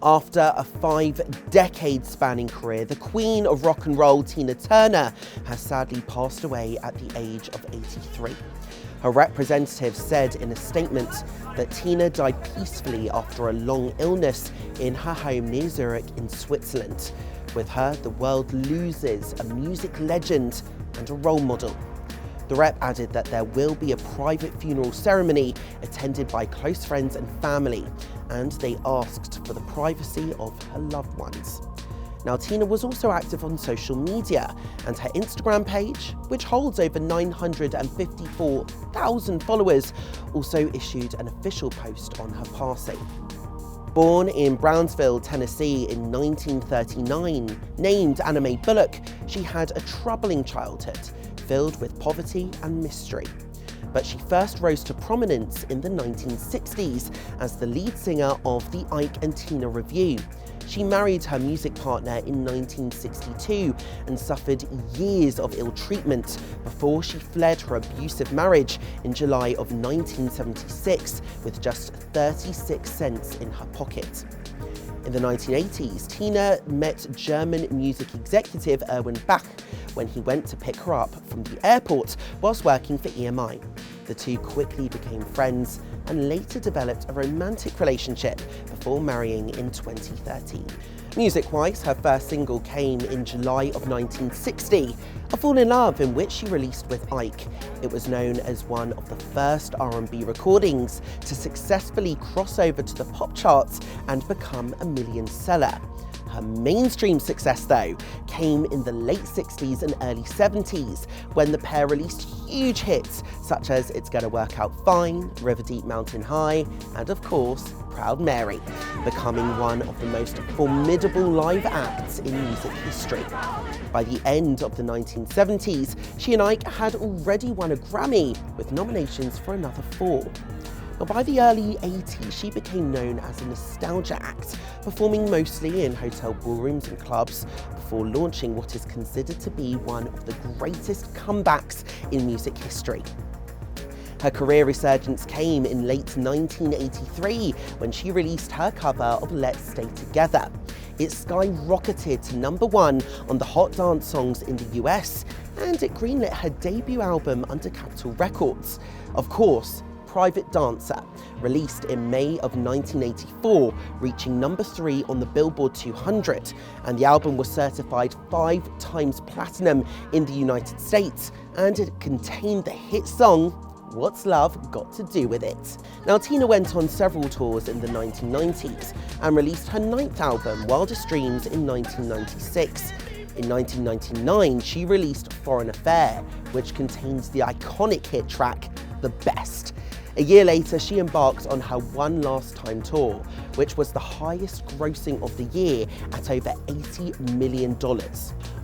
After a 5-decade spanning career, the queen of rock and roll, Tina Turner, has sadly passed away at the age of 83. Her representative said in a statement that Tina died peacefully after a long illness in her home near Zurich in Switzerland. With her, the world loses a music legend and a role model. The rep added that there will be a private funeral ceremony attended by close friends and family, and they asked for the privacy of her loved ones. Now, Tina was also active on social media, and her Instagram page, which holds over 954,000 followers, also issued an official post on her passing. Born in Brownsville, Tennessee in 1939, named Anna Mae Bullock, she had a troubling childhood, filled with poverty and mystery. But she first rose to prominence in the 1960s as the lead singer of the Ike and Tina Revue. She married her music partner in 1962 and suffered years of ill treatment before she fled her abusive marriage in July of 1976 with just 36 cents in her pocket. In the 1980s, Tina met German music executive Erwin Bach when he went to pick her up from the airport whilst working for EMI. The two quickly became friends and later developed a romantic relationship before marrying in 2013. Music-wise, her first single came in July of 1960, A Fall in Love, in which she released with Ike. It was known as one of the first R&B recordings to successfully cross over to the pop charts and become a million seller. Her mainstream success, though, came in the late 60s and early 70s, when the pair released huge hits such as It's Gonna Work Out Fine, River Deep Mountain High, and of course, Proud Mary, becoming one of the most formidable live acts in music history. By the end of the 1970s, she and Ike had already won a Grammy, with nominations for another 4. Now, by the early 80s, she became known as a nostalgia act, performing mostly in hotel ballrooms and clubs before launching what is considered to be one of the greatest comebacks in music history. Her career resurgence came in late 1983 when she released her cover of Let's Stay Together. It skyrocketed to #1 on the Hot Dance Songs in the US, and it greenlit her debut album under Capitol Records. Of course, Private Dancer, released in May of 1984, reaching #3 on the Billboard 200, and the album was certified 5 times platinum in the United States, and it contained the hit song, What's Love Got to Do With It? Now, Tina went on several tours in the 1990s and released her 9th album, Wildest Dreams, in 1996. In 1999, she released Foreign Affair, which contains the iconic hit track, The Best. A year later, she embarked on her One Last Time tour, which was the highest grossing of the year at over $80 million.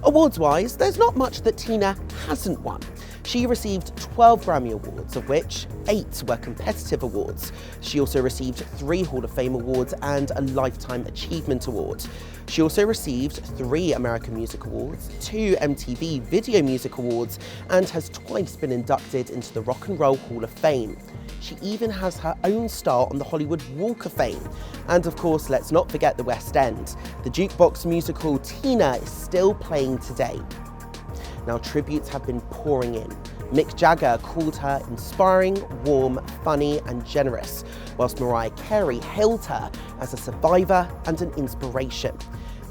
Awards-wise, there's not much that Tina hasn't won. She received 12 Grammy Awards, of which 8 were competitive awards. She also received 3 Hall of Fame awards and a Lifetime Achievement Award. She also received 3 American Music Awards, 2 MTV Video Music Awards, and has twice been inducted into the Rock and Roll Hall of Fame. She even has her own star on the Hollywood Walk of Fame. And of course, let's not forget the West End. The jukebox musical Tina is still playing today. Now, tributes have been pouring in. Mick Jagger called her inspiring, warm, funny, and generous, whilst Mariah Carey hailed her as a survivor and an inspiration.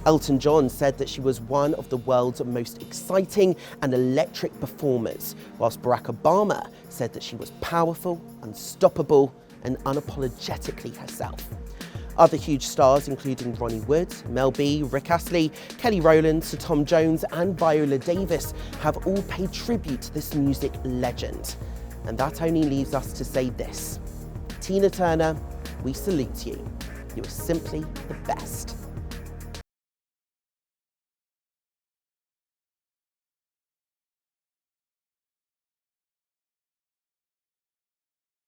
Elton John said that she was one of the world's most exciting and electric performers, whilst Barack Obama said that she was powerful, unstoppable, and unapologetically herself. Other huge stars, including Ronnie Wood, Mel B, Rick Astley, Kelly Rowland, Sir Tom Jones, and Viola Davis, have all paid tribute to this music legend. And that only leaves us to say this: Tina Turner, we salute you. You are simply the best.